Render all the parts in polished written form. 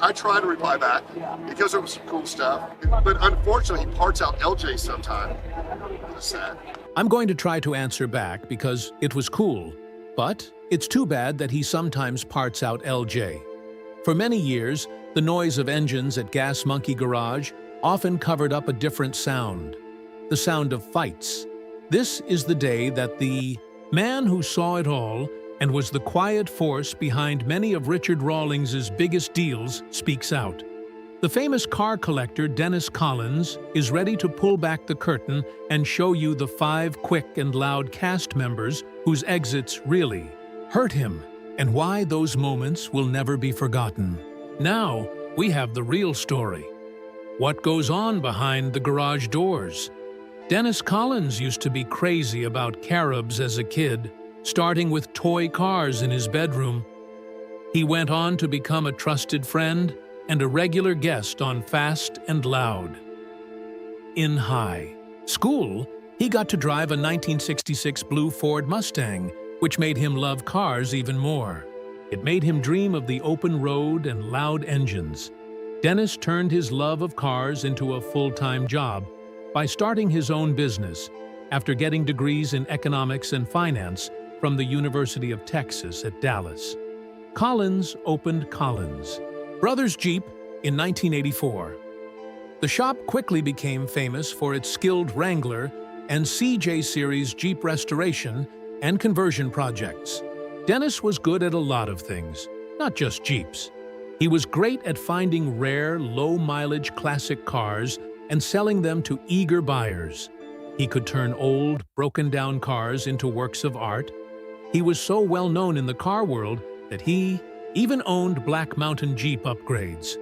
I try to reply back. He goes over some cool stuff, but unfortunately, he parts out LJ sometime. It's sad. I'm going to try to answer back because it was cool, but it's too bad that he sometimes parts out LJ. For many years, the noise of engines at Gas Monkey Garage often covered up a different sound, the sound of fights. This is the day that the man who saw it all and was the quiet force behind many of Richard Rawlings's biggest deals speaks out. The famous car collector Dennis Collins is ready to pull back the curtain and show you the 5 quick and loud cast members whose exits really hurt him, and why those moments will never be forgotten. Now, we have the real story. What goes on behind the garage doors? Dennis Collins used to be crazy about Caribs as a kid, starting with toy cars in his bedroom. He went on to become a trusted friend and a regular guest on Fast and Loud. In high school, he got to drive a 1966 blue Ford Mustang, which made him love cars even more. It made him dream of the open road and loud engines. Dennis turned his love of cars into a full-time job by starting his own business after getting degrees in economics and finance from the University of Texas at Dallas. Collins opened Collins Brothers Jeep in 1984. The shop quickly became famous for its skilled Wrangler and CJ Series Jeep restoration and conversion projects. Dennis was good at a lot of things, not just Jeeps. He was great at finding rare, low-mileage classic cars and selling them to eager buyers. He could turn old, broken-down cars into works of art. He was so well known in the car world that he even owned Black Mountain Jeep upgrades.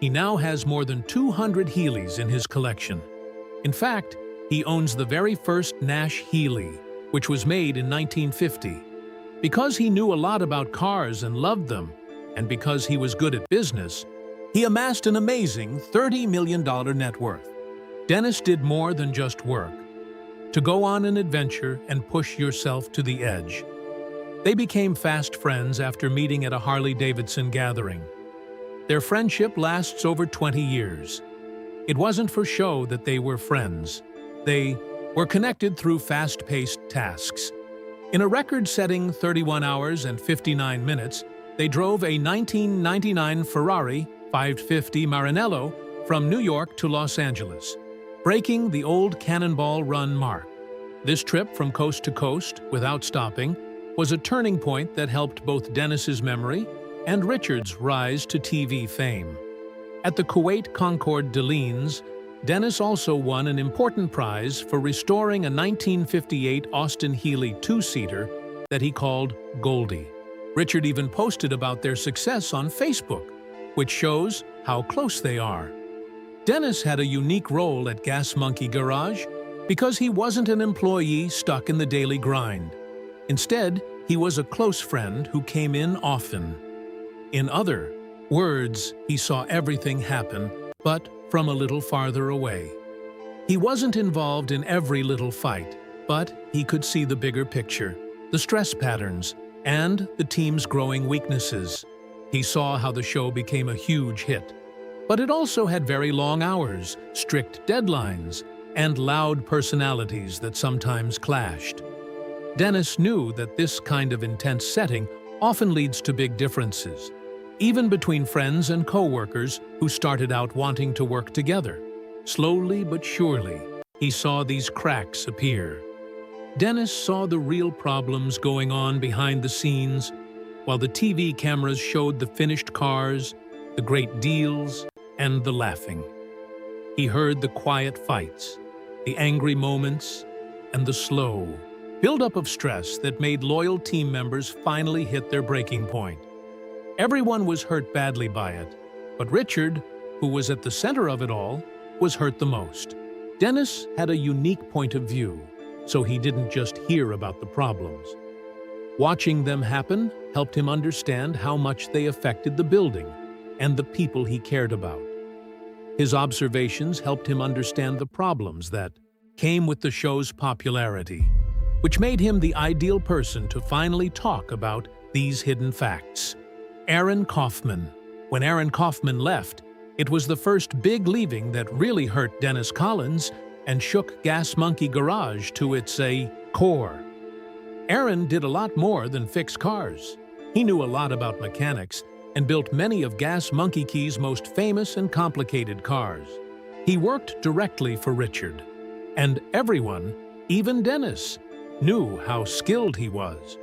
He now has more than 200 Healys in his collection. In fact, he owns the very first Nash Healy, which was made in 1950. Because he knew a lot about cars and loved them, and because he was good at business, he amassed an amazing $30 million net worth. Dennis did more than just work. To go on an adventure and push yourself to the edge. They became fast friends after meeting at a Harley-Davidson gathering. Their friendship lasts over 20 years. It wasn't for show that they were friends. They were connected through fast-paced tasks. In a record-setting 31 hours and 59 minutes, they drove a 1999 Ferrari 550 Maranello from New York to Los Angeles, breaking the old Cannonball Run mark. This trip from coast to coast, without stopping, was a turning point that helped both Dennis's memory and Richard's rise to TV fame. At the Kuwait Concord d'Alines, Dennis also won an important prize for restoring a 1958 Austin Healey 2-seater that he called Goldie. Richard even posted about their success on Facebook, which shows how close they are. Dennis had a unique role at Gas Monkey Garage because he wasn't an employee stuck in the daily grind. Instead, he was a close friend who came in often. In other words, he saw everything happen, but from a little farther away. He wasn't involved in every little fight, but he could see the bigger picture, the stress patterns, and the team's growing weaknesses. He saw how the show became a huge hit. But it also had very long hours, strict deadlines, and loud personalities that sometimes clashed. Dennis knew that this kind of intense setting often leads to big differences, even between friends and co-workers who started out wanting to work together. Slowly but surely, he saw these cracks appear. Dennis saw the real problems going on behind the scenes, while the TV cameras showed the finished cars, the great deals, and the laughing. He heard the quiet fights, the angry moments, and the slow buildup of stress that made loyal team members finally hit their breaking point. Everyone was hurt badly by it, but Richard, who was at the center of it all, was hurt the most. Dennis had a unique point of view, so he didn't just hear about the problems. Watching them happen helped him understand how much they affected the building and the people he cared about. His observations helped him understand the problems that came with the show's popularity, which made him the ideal person to finally talk about these hidden facts. Aaron Kaufman, When Aaron Kaufman left, it was the first big leaving that really hurt Dennis Collins and shook Gas Monkey Garage to its core. Aaron did a lot more than fix cars. He knew a lot about mechanics and built many of Gas Monkey Key's most famous and complicated cars. He worked directly for Richard, and everyone, even Dennis, knew how skilled he was.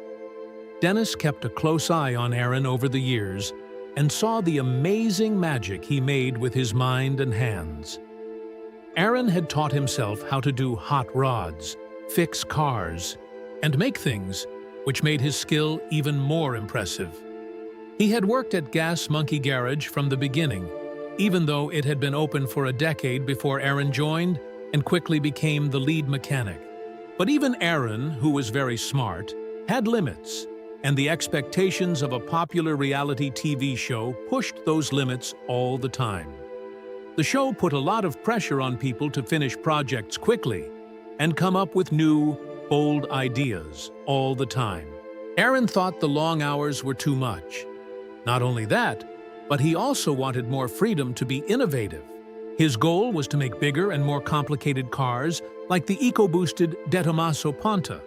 Dennis kept a close eye on Aaron over the years and saw the amazing magic he made with his mind and hands. Aaron had taught himself how to do hot rods, fix cars, and make things, which made his skill even more impressive. He had worked at Gas Monkey Garage from the beginning, even though it had been open for a decade before Aaron joined and quickly became the lead mechanic. But even Aaron, who was very smart, had limits, and the expectations of a popular reality TV show pushed those limits all the time. The show put a lot of pressure on people to finish projects quickly and come up with new, bold ideas all the time. Aaron thought the long hours were too much. Not only that, but he also wanted more freedom to be innovative. His goal was to make bigger and more complicated cars like the eco-boosted De Tomaso Ponte.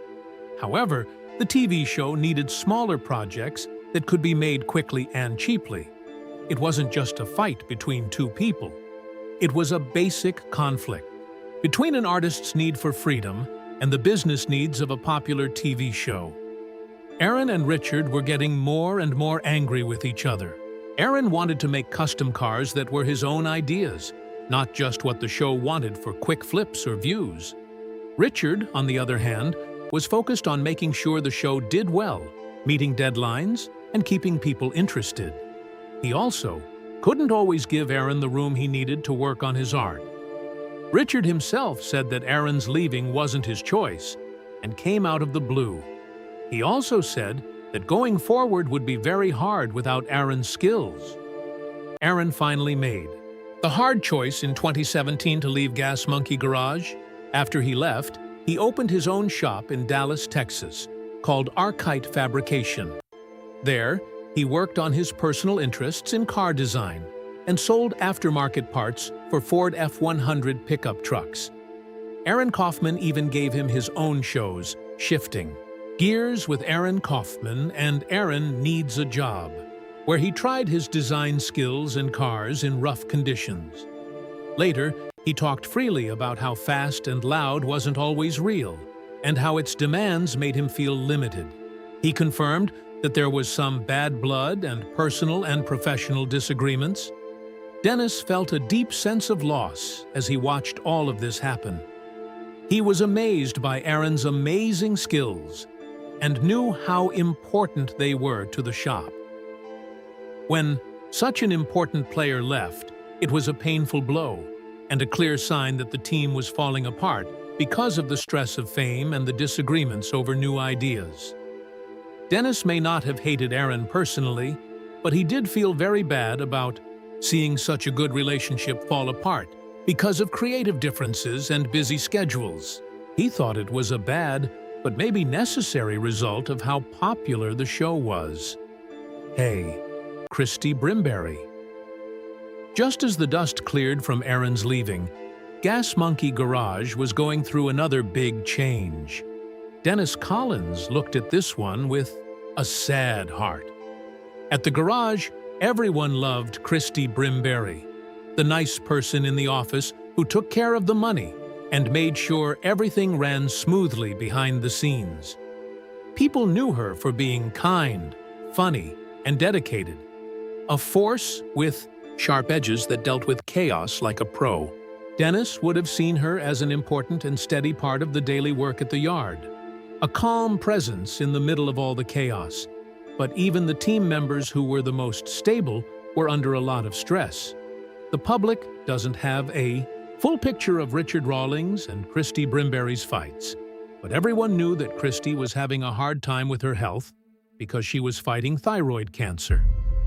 However, the TV show needed smaller projects that could be made quickly and cheaply. It wasn't just a fight between two people. It was a basic conflict between an artist's need for freedom and the business needs of a popular TV show. Aaron and Richard were getting more and more angry with each other. Aaron wanted to make custom cars that were his own ideas, not just what the show wanted for quick flips or views. Richard, on the other hand, was focused on making sure the show did well, meeting deadlines, and keeping people interested. He also couldn't always give Aaron the room he needed to work on his art. Richard himself said that Aaron's leaving wasn't his choice and came out of the blue. He also said that going forward would be very hard without Aaron's skills. Aaron finally made the hard choice in 2017 to leave Gas Monkey Garage. After he left, he opened his own shop in Dallas, Texas, called Archite Fabrication. There, he worked on his personal interests in car design and sold aftermarket parts for Ford F-100 pickup trucks. Aaron Kaufman even gave him his own shows, Shifting Gears with Aaron Kaufman and Aaron Needs a Job, where he tried his design skills in cars in rough conditions. Later, he talked freely about how fast and loud wasn't always real, and how its demands made him feel limited. He confirmed that there was some bad blood and personal and professional disagreements. Dennis felt a deep sense of loss as he watched all of this happen. He was amazed by Aaron's amazing skills and knew how important they were to the shop. When such an important player left, it was a painful blow and a clear sign that the team was falling apart because of the stress of fame and the disagreements over new ideas. Dennis may not have hated Aaron personally, but he did feel very bad about seeing such a good relationship fall apart because of creative differences and busy schedules. He thought it was a bad, but maybe necessary result of how popular the show was. Hey, Christy Brimberry. Just as the dust cleared from Aaron's leaving, Gas Monkey Garage was going through another big change. Dennis Collins looked at this one with a sad heart. At the garage, everyone loved Christy Brimberry, the nice person in the office who took care of the money and made sure everything ran smoothly behind the scenes. People knew her for being kind, funny, and dedicated. A force with sharp edges that dealt with chaos like a pro. Dennis would have seen her as an important and steady part of the daily work at the yard. A calm presence in the middle of all the chaos. But even the team members who were the most stable were under a lot of stress. The public doesn't have a full picture of Richard Rawlings and Christy Brimberry's fights, but everyone knew that Christy was having a hard time with her health because she was fighting thyroid cancer.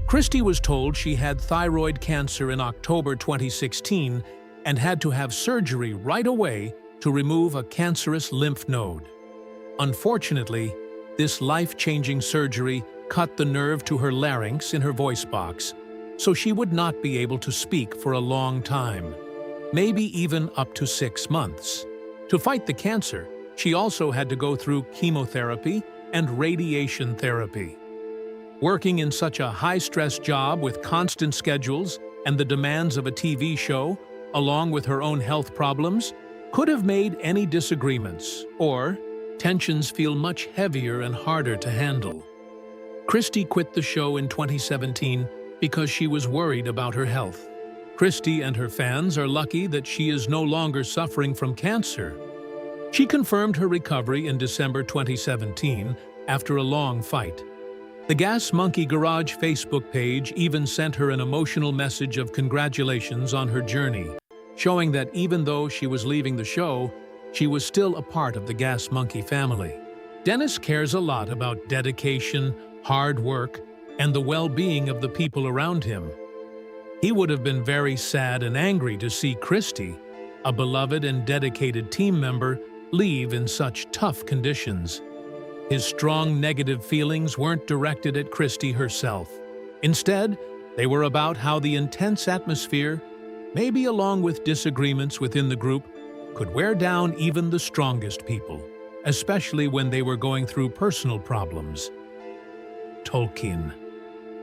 Christy was told she had thyroid cancer in October 2016 and had to have surgery right away to remove a cancerous lymph node. Unfortunately, this life-changing surgery cut the nerve to her larynx in her voice box, so she would not be able to speak for a long time, maybe even up to 6 months. To fight the cancer, she also had to go through chemotherapy and radiation therapy. Working in such a high-stress job with constant schedules and the demands of a TV show, along with her own health problems, could have made any disagreements or tensions feel much heavier and harder to handle. Christy quit the show in 2017 because she was worried about her health. Christy and her fans are lucky that she is no longer suffering from cancer. She confirmed her recovery in December 2017 after a long fight. The Gas Monkey Garage Facebook page even sent her an emotional message of congratulations on her journey, showing that even though she was leaving the show, she was still a part of the Gas Monkey family. Dennis cares a lot about dedication, hard work, and the well-being of the people around him. He would have been very sad and angry to see Christy, a beloved and dedicated team member, leave in such tough conditions. His strong negative feelings weren't directed at Christy herself. Instead, they were about how the intense atmosphere, maybe along with disagreements within the group, could wear down even the strongest people, especially when they were going through personal problems. Tolkien.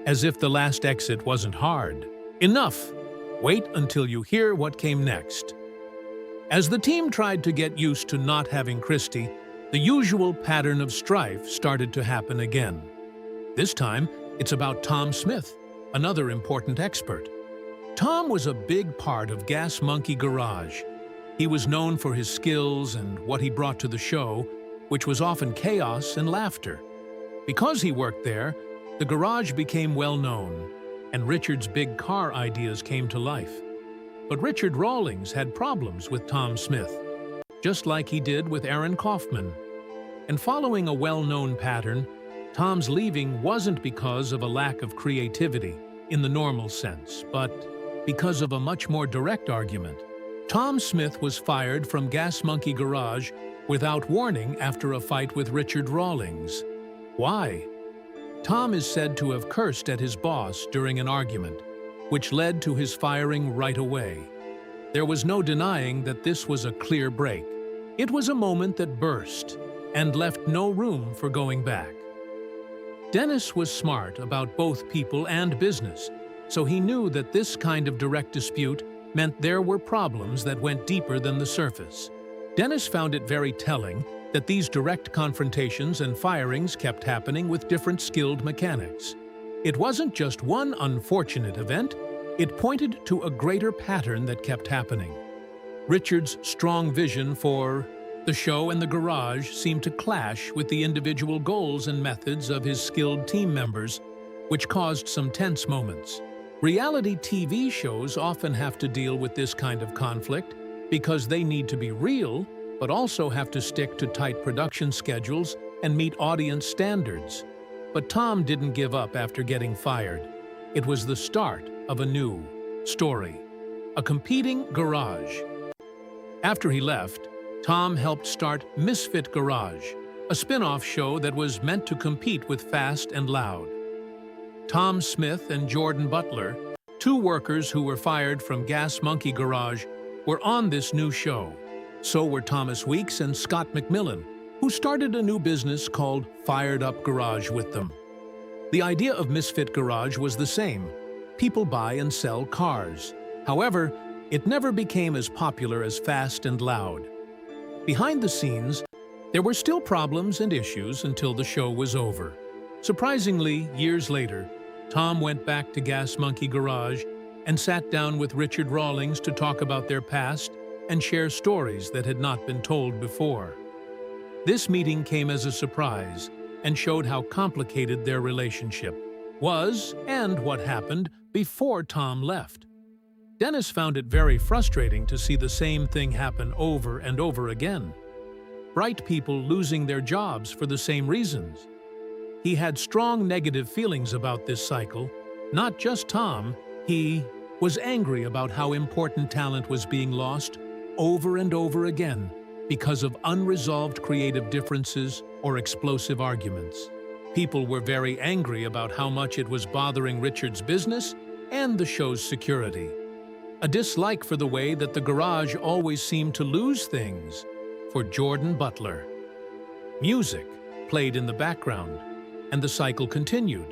As if the last exit wasn't hard. Enough! Wait until you hear what came next. As the team tried to get used to not having Christy, the usual pattern of strife started to happen again. This time, it's about Tom Smith, another important expert. Tom was a big part of Gas Monkey Garage. He was known for his skills and what he brought to the show, which was often chaos and laughter. Because he worked there, the garage became well known, and Richard's big car ideas came to life. But Richard Rawlings had problems with Tom Smith, just like he did with Aaron Kaufman. And following a well-known pattern, Tom's leaving wasn't because of a lack of creativity in the normal sense, but because of a much more direct argument. Tom Smith was fired from Gas Monkey Garage without warning after a fight with Richard Rawlings. Why? Tom is said to have cursed at his boss during an argument, which led to his firing right away. There was no denying that this was a clear break. It was a moment that burst and left no room for going back. Dennis was smart about both people and business, so he knew that this kind of direct dispute meant there were problems that went deeper than the surface. Dennis found it very telling that these direct confrontations and firings kept happening with different skilled mechanics. It wasn't just one unfortunate event, it pointed to a greater pattern that kept happening. Richard's strong vision for the show and the garage seemed to clash with the individual goals and methods of his skilled team members, which caused some tense moments. Reality TV shows often have to deal with this kind of conflict because they need to be real, but also have to stick to tight production schedules and meet audience standards. But Tom didn't give up after getting fired. It was the start of a new story, a competing garage. After he left, Tom helped start Misfit Garage, a spin-off show that was meant to compete with Fast and Loud. Tom Smith and Jordan Butler, two workers who were fired from Gas Monkey Garage, were on this new show. So were Thomas Weeks and Scott McMillan, who started a new business called Fired Up Garage with them. The idea of Misfit Garage was the same. People buy and sell cars. However, it never became as popular as Fast and Loud. Behind the scenes, there were still problems and issues until the show was over. Surprisingly, years later, Tom went back to Gas Monkey Garage and sat down with Richard Rawlings to talk about their past and share stories that had not been told before. This meeting came as a surprise and showed how complicated their relationship was and what happened before Tom left. Dennis found it very frustrating to see the same thing happen over and over again. Bright people losing their jobs for the same reasons. He had strong negative feelings about this cycle. Not just Tom, he was angry about how important talent was being lost over and over again because of unresolved creative differences or explosive arguments. People were very angry about how much it was bothering Richard's business and the show's security. A dislike for the way that the garage always seemed to lose things for Jordan Butler. Music played in the background, and the cycle continued.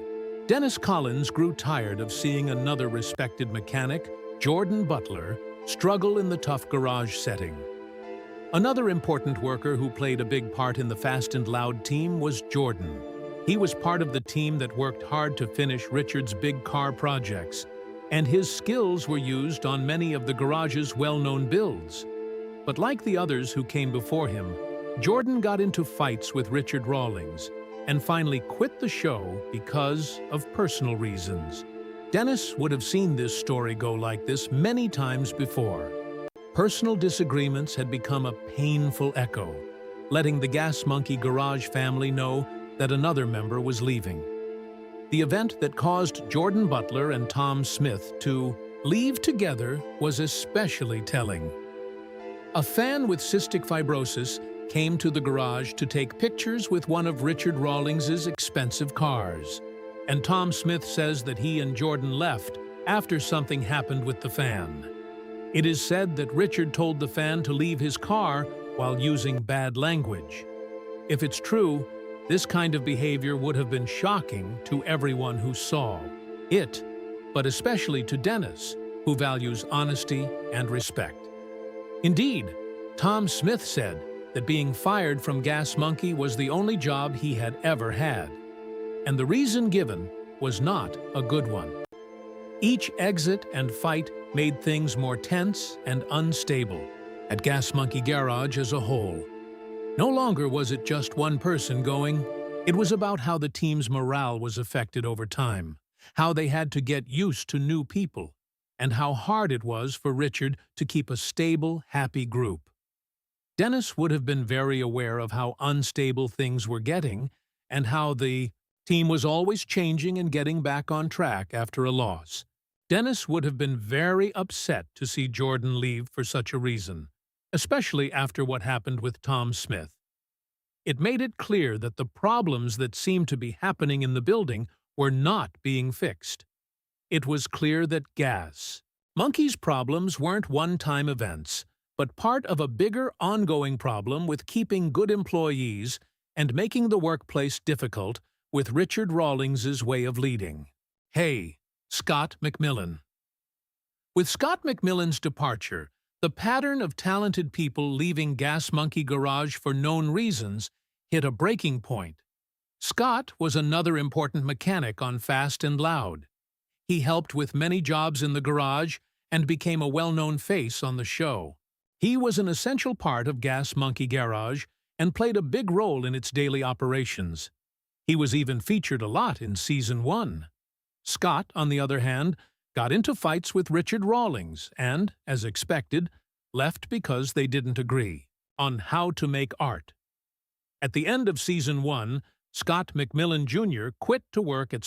Dennis Collins grew tired of seeing another respected mechanic, Jordan Butler, struggle in the tough garage setting. Another important worker who played a big part in the Fast and Loud team was Jordan. He was part of the team that worked hard to finish Richard's big car projects, and his skills were used on many of the garage's well-known builds. But like the others who came before him, Jordan got into fights with Richard Rawlings and finally quit the show because of personal reasons. Dennis would have seen this story go like this many times before. Personal disagreements had become a painful echo, letting the Gas Monkey Garage family know that another member was leaving. The event that caused Jordan Butler and Tom Smith to leave together was especially telling. A fan with cystic fibrosis came to the garage to take pictures with one of Richard Rawlings's expensive cars, and Tom Smith says that he and Jordan left after something happened with the fan. It is said that Richard told the fan to leave his car while using bad language. If it's true, this kind of behavior would have been shocking to everyone who saw it, but especially to Dennis, who values honesty and respect. Indeed, Tom Smith said that being fired from Gas Monkey was the only job he had ever had, and the reason given was not a good one. Each exit and fight made things more tense and unstable at Gas Monkey Garage as a whole. No longer was it just one person going. It was about how the team's morale was affected over time, how they had to get used to new people, and how hard it was for Richard to keep a stable, happy group. Dennis would have been very aware of how unstable things were getting and how the team was always changing and getting back on track after a loss. Dennis would have been very upset to see Jordan leave for such a reason, especially after what happened with Tom Smith. It made it clear that the problems that seemed to be happening in the building were not being fixed. It was clear that Gas Monkey's problems weren't one-time events, but part of a bigger ongoing problem with keeping good employees and making the workplace difficult with Richard Rawlings's way of leading. Hey, Scott McMillan. With Scott McMillan's departure, the pattern of talented people leaving Gas Monkey Garage for known reasons hit a breaking point. Scott was another important mechanic on Fast and Loud. He helped with many jobs in the garage and became a well-known face on the show. He was an essential part of Gas Monkey Garage and played a big role in its daily operations. He was even featured a lot in Season 1. Scott, on the other hand, got into fights with Richard Rawlings and, as expected, left because they didn't agree on how to make art. At the end of Season 1, Scott McMillan Jr. quit to work at